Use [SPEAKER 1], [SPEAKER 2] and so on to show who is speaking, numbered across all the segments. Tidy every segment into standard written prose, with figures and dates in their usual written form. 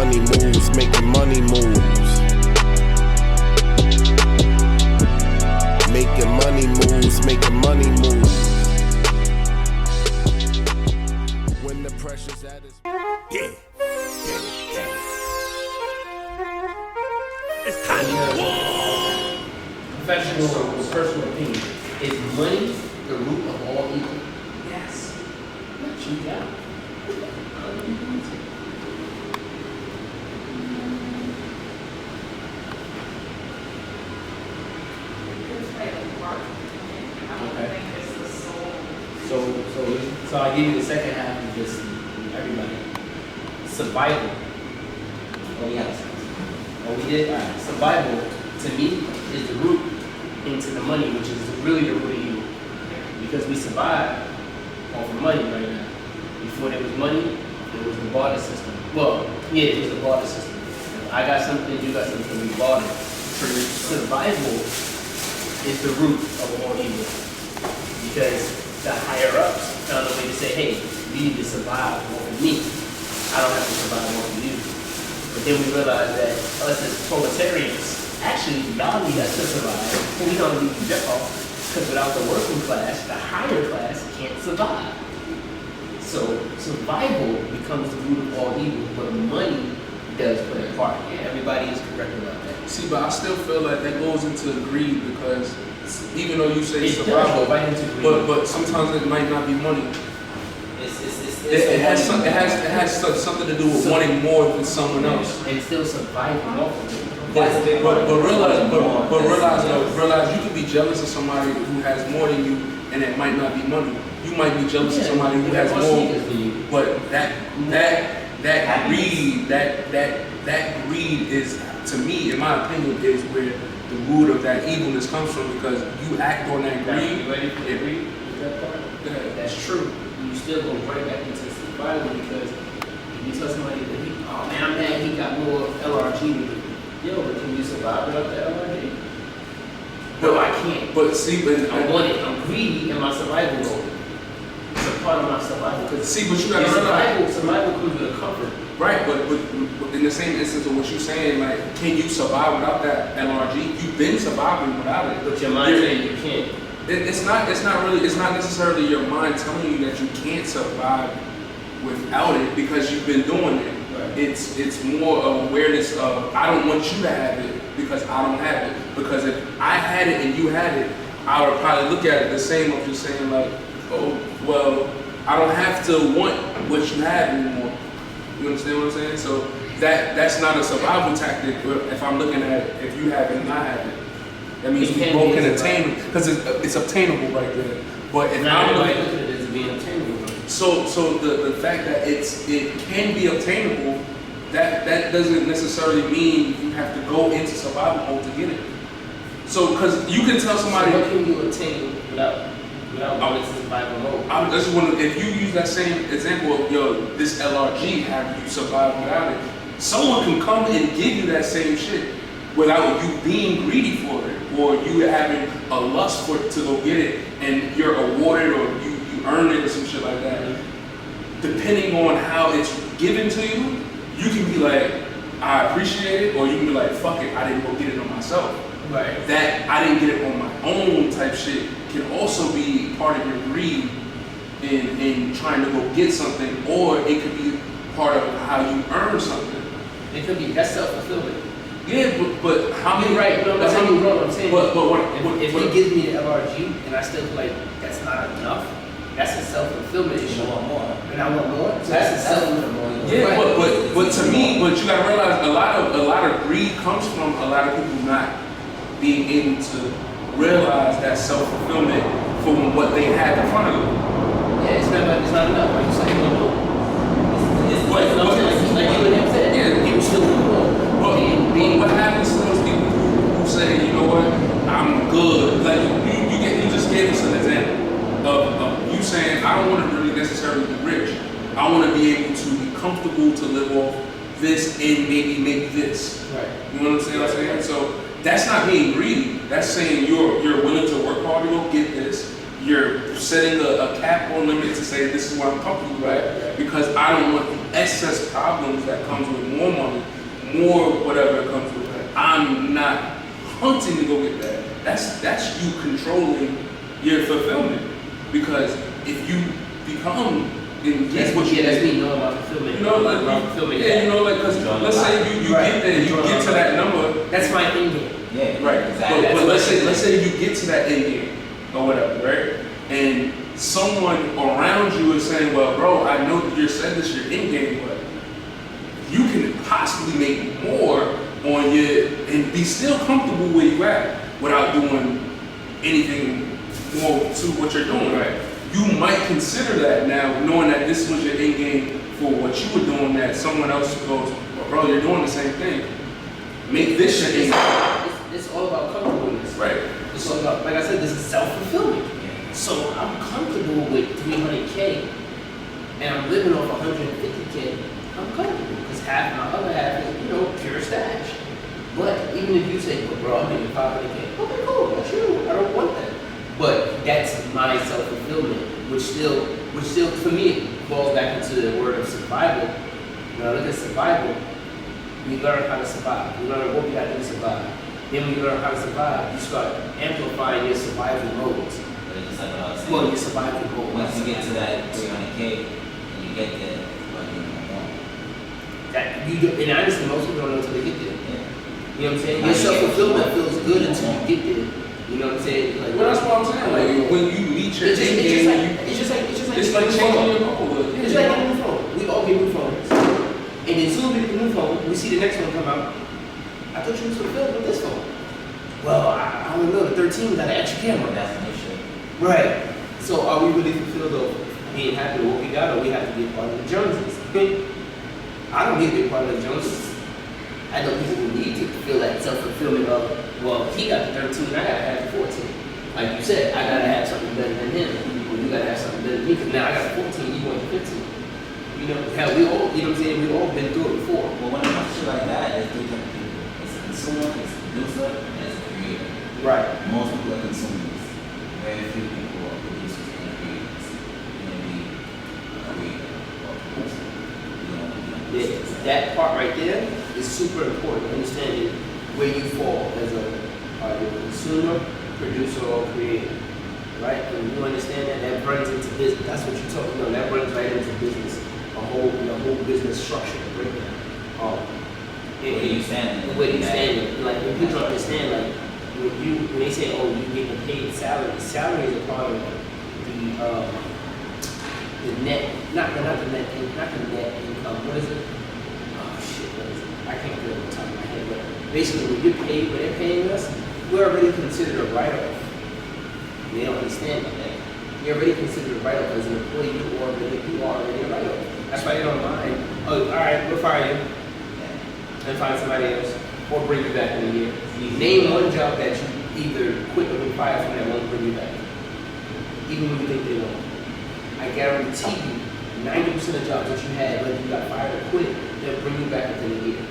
[SPEAKER 1] money moves, making money moves. Making money moves, making money moves. When the pressure's at its
[SPEAKER 2] Yeah. It's time to go.
[SPEAKER 3] Professional or personal opinion. Is money the root of all evil?
[SPEAKER 2] Yes.
[SPEAKER 3] What you got? So I'll give you the second half of this, everybody. Survival. Oh, yes. Oh, we did? All right. Survival, to me, is the root into the money, which is really the root of evil. Because we survive off of money right now. Before there was money, there was the barter system. Well, yeah, it was the barter system. If I got something, you got something, we barter. Survival is the root of all evil. Because the higher ups found a way to say, hey, you need to survive off of me. I don't have to survive off of you. But then we realized that us as proletarians, actually, y'all need us to survive. We don't need to jump off. Because without the working class, the higher class can't survive. So survival becomes the root of all evil, but money does play a part. Yeah, everybody is correct about that.
[SPEAKER 4] See, but I still feel like that goes into greed because even though you say
[SPEAKER 3] It
[SPEAKER 4] survival,
[SPEAKER 3] does go right into greed.
[SPEAKER 4] but sometimes it might not be money. It has something to do with wanting more than someone else.
[SPEAKER 3] And still surviving off of it.
[SPEAKER 4] But realize you could be jealous of somebody who has more than you, and it might not be money. You might be jealous of somebody who has more, but that greed is, to me, in my opinion, is where the root of that evilness comes from, because you act on that greed.
[SPEAKER 3] You ready for the greed? That part? That's true. You still go right back into survival, because if you tell somebody that oh man, I'm mad he got more LRG than you. Yo, but can you survive without the LRG? No, I can't.
[SPEAKER 4] But see,
[SPEAKER 3] I want it. I'm greedy in my survival mode. It's a part of my survival.
[SPEAKER 4] See, but you gotta realize
[SPEAKER 3] survival comes with a comfort.
[SPEAKER 4] Right, but in the same instance of what you're saying, like, can you survive without that LRG? You've been surviving without it.
[SPEAKER 3] But your mind saying you can't.
[SPEAKER 4] It's not necessarily your mind telling you that you can't survive without it because you've been doing it.
[SPEAKER 3] Right.
[SPEAKER 4] It's more awareness of, I don't want you to have it because I don't have it. Because if I had it and you had it, I would probably look at it the same of just saying like, oh, well, I don't have to want what you have anymore. You understand what I'm saying? So that's not a survival tactic if I'm looking at it, if you have it and I have it. That means we both can attain it, because it's obtainable right there. But if I'm looking at
[SPEAKER 3] it as being obtainable.
[SPEAKER 4] So the fact that it can be obtainable, that doesn't necessarily mean you have to go into survival mode to get it. So because you can tell somebody,
[SPEAKER 3] what can you attain without going into survival mode?
[SPEAKER 4] I just want to, if you use that same example of this LRG, have you survived without it? Someone can come and give you that same shit without you being greedy for it, or you having a lust for it to go get it, and you're awarded or you earned it or some shit like that. Depending on how it's given to you, you can be like, I appreciate it, or you can be like, fuck it, I didn't go get it on myself.
[SPEAKER 3] Right.
[SPEAKER 4] That I didn't get it on my own type shit can also be part of your greed in trying to go get something, or it could be part of how you earn something.
[SPEAKER 3] It could be, that's self-fulfillment.
[SPEAKER 4] Yeah, but how many?
[SPEAKER 3] Right, but that's how you grow. I'm saying.
[SPEAKER 4] But
[SPEAKER 3] if he gives me the LRG and I still feel like that's not enough, that's a self-fulfillment issue. I want more, and I want more. So that's a self-fulfillment.
[SPEAKER 4] Yeah, but to me, but you gotta realize a lot of greed comes from a lot of people not being able to realize that self-fulfillment from what they have in front of them.
[SPEAKER 3] Yeah, it's not enough. Like you said, you know, like you and him said.
[SPEAKER 4] Yeah,
[SPEAKER 3] people still do.
[SPEAKER 4] But what happens to those people who say, you know what, I'm good? Like you just gave us an example of you saying, I don't want to really necessarily be rich. I want to be able to be comfortable to live off this and maybe this.
[SPEAKER 3] Right.
[SPEAKER 4] You know what I'm saying? So that's not being greedy. That's saying you're willing to work hard to go get this. You're setting a cap or limit to say this is what I'm comfortable with, because I don't want excess problems that comes with more money, more whatever it comes with that. I'm not hunting to go get that. That's you controlling your fulfillment. Because if you become in
[SPEAKER 3] That's
[SPEAKER 4] what you
[SPEAKER 3] that's me knowing about fulfillment.
[SPEAKER 4] you know, like,
[SPEAKER 3] fulfillment.
[SPEAKER 4] yeah, you know, like, cause let's say you
[SPEAKER 3] Right.
[SPEAKER 4] get there, you get to that number,
[SPEAKER 3] That's my end game.
[SPEAKER 5] Yeah,
[SPEAKER 4] right?
[SPEAKER 5] exactly.
[SPEAKER 4] But let's say you get to that end game or whatever, right? And someone around you is saying, well, bro, I know that you said this your end game, but you can possibly make more on your and be still comfortable where you at without doing anything more to what you're doing.
[SPEAKER 3] Right.
[SPEAKER 4] You might consider that now, knowing that this was your end game for what you were doing, that someone else goes, well, bro, you're doing the same thing. Make this your end game.
[SPEAKER 3] It's all about comfortableness.
[SPEAKER 4] Right.
[SPEAKER 3] It's all about, like I said, this is self-fulfillment. So I'm comfortable with 300K and I'm living off 150K. I'm comfortable because half my other half is, pure stash. But even if you say, well, bro, I'm making 500K, okay, cool, that's you. I don't want that. But that's my self-fulfillment, which still for me falls back into the word of survival. When I look at survival, we learn how to survive. We learn what we got to do to survive. Then when you learn how to survive, you start amplifying your survival modes.
[SPEAKER 5] But it's just like what I was saying.
[SPEAKER 3] Well, your survival mode.
[SPEAKER 5] Once you get to that 300K, and you get there, what do you want?
[SPEAKER 3] That you do, and honestly, most people don't know until they get there.
[SPEAKER 5] Yeah.
[SPEAKER 3] You know what I'm saying? Your self-fulfillment feels good until you get there. You know what I'm saying? Like,
[SPEAKER 4] Well, that's what I'm saying. Like when you reach your
[SPEAKER 3] it's
[SPEAKER 4] end
[SPEAKER 3] just
[SPEAKER 4] game,
[SPEAKER 3] like it's just like
[SPEAKER 4] it's like changing your goal.
[SPEAKER 3] It's like getting a new phone. We all get new phones. And then soon as we get the new phone, we see the next one come out. I thought you was fulfilled with this phone. Well, I don't know, the 13 got an extra camera.
[SPEAKER 5] That's an issue.
[SPEAKER 3] Right. So are we really fulfilled of being happy with what we got, or we have to be a part of the Joneses? I don't need to be a part of the Joneses. I know people who need to feel that self-fulfillment of, well, he got the 13, I gotta have the 14. Like you said, I gotta have something better than him. Well, you gotta have something better than me, because now I got 14, you want 15. You know, hell, we all, you know what I'm saying, we've all been through it before.
[SPEAKER 5] Well, when it comes to shit like that, it's different people. It's a consumer, it's a producer, and it's a creator.
[SPEAKER 3] Right.
[SPEAKER 5] Most people are consumers. Very few people are producers and creators. You know, be a creator or a producer. You know,
[SPEAKER 3] Yeah, that part right there is super important, understanding where you fall as a consumer, producer, or creator. Right? When you understand that, that runs into business. That's what you're talking about. That runs right into business. The whole business structure, the breakdown.
[SPEAKER 5] where you standing?
[SPEAKER 3] The way you standing. Like when people understand, like when they say, oh, you getting paid salary. Salary is a part of the net, not the net income. What is it? Oh shit, what is it? I can't get it on the top of my head. But basically, when you're paid, when they're paying us, we're already considered a write-off. They don't understand that. You're already considered a write-off as an employee. You are already a write-off. That's why they don't mind. Oh, all right, we'll fire you and find somebody else, or bring you back in a year. Name one job that you either quit or been fired from that won't bring you back, even when you think they won't. I guarantee you, 90% of jobs that you had, whether you got fired or quit, they'll bring you back within a year.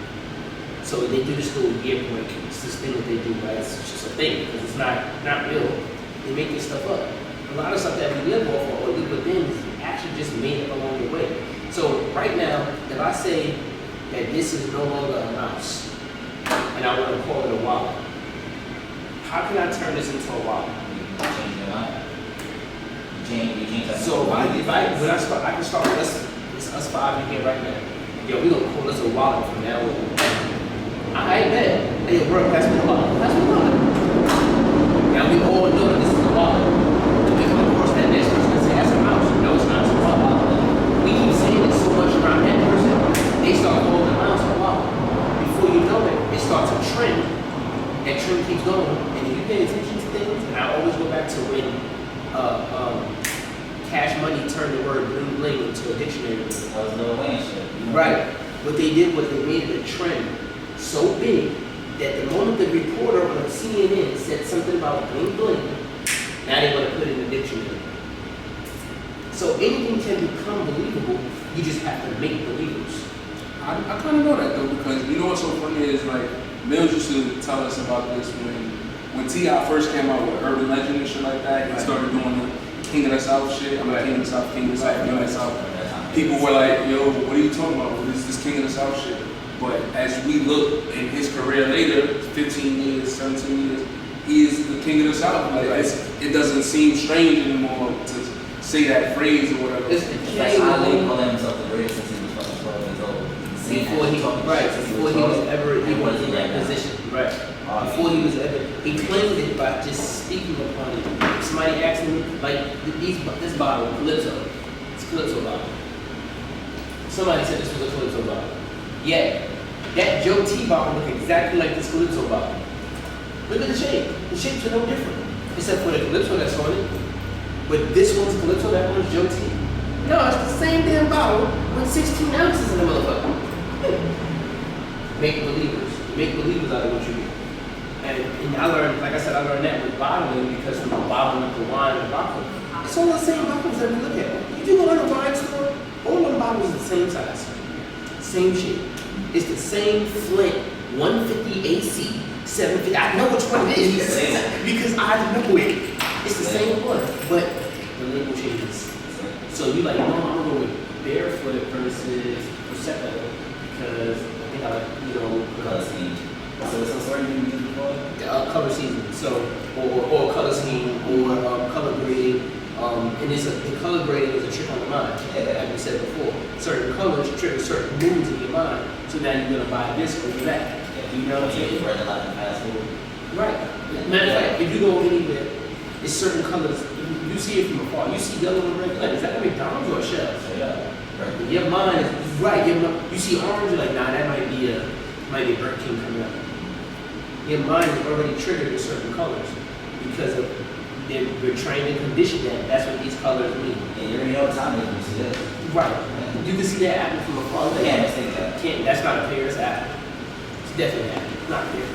[SPEAKER 3] So they do this little year break. It's this thing that they do, right? It's just a thing because it's not real. They make this stuff up. A lot of stuff that we live off of or live within is actually just made up along the way. So right now, if I say that this is no longer a mouse and I want to call it a wallet, how can I turn this into a wallet?
[SPEAKER 5] You change your mind. You change that.
[SPEAKER 3] So when I start, I can start with us five in here right now. Yo, we gonna call this a wallet from now on. I bet. Hey, bro, pass me the wallet. Pass me the wallet. Now we all know that this is a wallet. And then of course that next person can say that's a mouse. No, it's not. It's a wallet. We keep saying it so much around that person. They start calling the mouse a wallet. Before you know it starts a trend. That trend keeps going. And if you pay attention to things, and I always go back to when Cash Money turned the word bling bling into a dictionary.
[SPEAKER 5] That was Lil Wayne shit. You know?
[SPEAKER 3] Right. What they did was they made it a trend so big that the moment the reporter on CNN said something about bling bling, now they want to put it in the dictionary. So anything can become believable, you just have to make believers.
[SPEAKER 4] I kind of know that though, because you know what's so funny is like Mills used to tell us about this when T.I. first came out with Urban Legend and shit like that. He started doing the King of the South shit. I'm like King of the South, King of the South, King of the South. people were like, yo, what are you talking about? What is this King of the South shit? But as we look in his career later, 15 years, 17 years, he is the King of the South. Like, it doesn't seem strange anymore to say that phrase or whatever.
[SPEAKER 3] It's
[SPEAKER 5] Like Ali calling himself the greatest since he was fucking 12 years old.
[SPEAKER 3] before he was ever even in that position. Right. Before he was ever, he claimed it by just speaking upon it. Somebody asked him, like, this bottle, Calypso, it's a Calypso bottle. Somebody said this was a Calypso bottle. Yeah, that Joe T bottle looked exactly like this Calypso bottle. Look at the shape. The shapes are no different, except for the Calypso that's on it. But this one's Calypso, that one's Joe T. No, it's the same damn bottle with 16 ounces in the motherfucker. Make believers out of what you do. And I learned, like I said, I learned that with bottling because from the bottling of the wine and vodka, it's all the same bottles that we look at. If you go in a wine store, all of the bottles are the same size, same shape. It's the same Flint 150 AC 750. I know which one it is because I know it. It's the same one, but the label changes. So you like, no, I'm gonna go with Barefoot versus Prosecco because I think I like,
[SPEAKER 5] Color scheme. So sorry you used before?
[SPEAKER 3] color season. So or color scheme or color grading. And the color grading is a trick on the mind. Like we said before, certain colors trigger certain moods in your mind. So now you're gonna buy this or that. You know what I'm saying?
[SPEAKER 5] You read a lot in fast food.
[SPEAKER 3] Right. Matter of fact, if you go anywhere, it's certain colors. You see it from afar. You see yellow and red. Like, is that a McDonald's or a Shell's?
[SPEAKER 5] Yeah. Right.
[SPEAKER 3] Your mind is right. You see orange, you're like, nah, that might be a Burger King coming up. Your mind is already triggered with certain colors because of they're trained and conditioned that that's what these colors mean.
[SPEAKER 5] And you already know what time it is when you see this.
[SPEAKER 3] Right. You can see that apple from afar.
[SPEAKER 5] Yeah, I think that.
[SPEAKER 3] That's not a pear, it's apple. It's definitely apple. It's not a pear.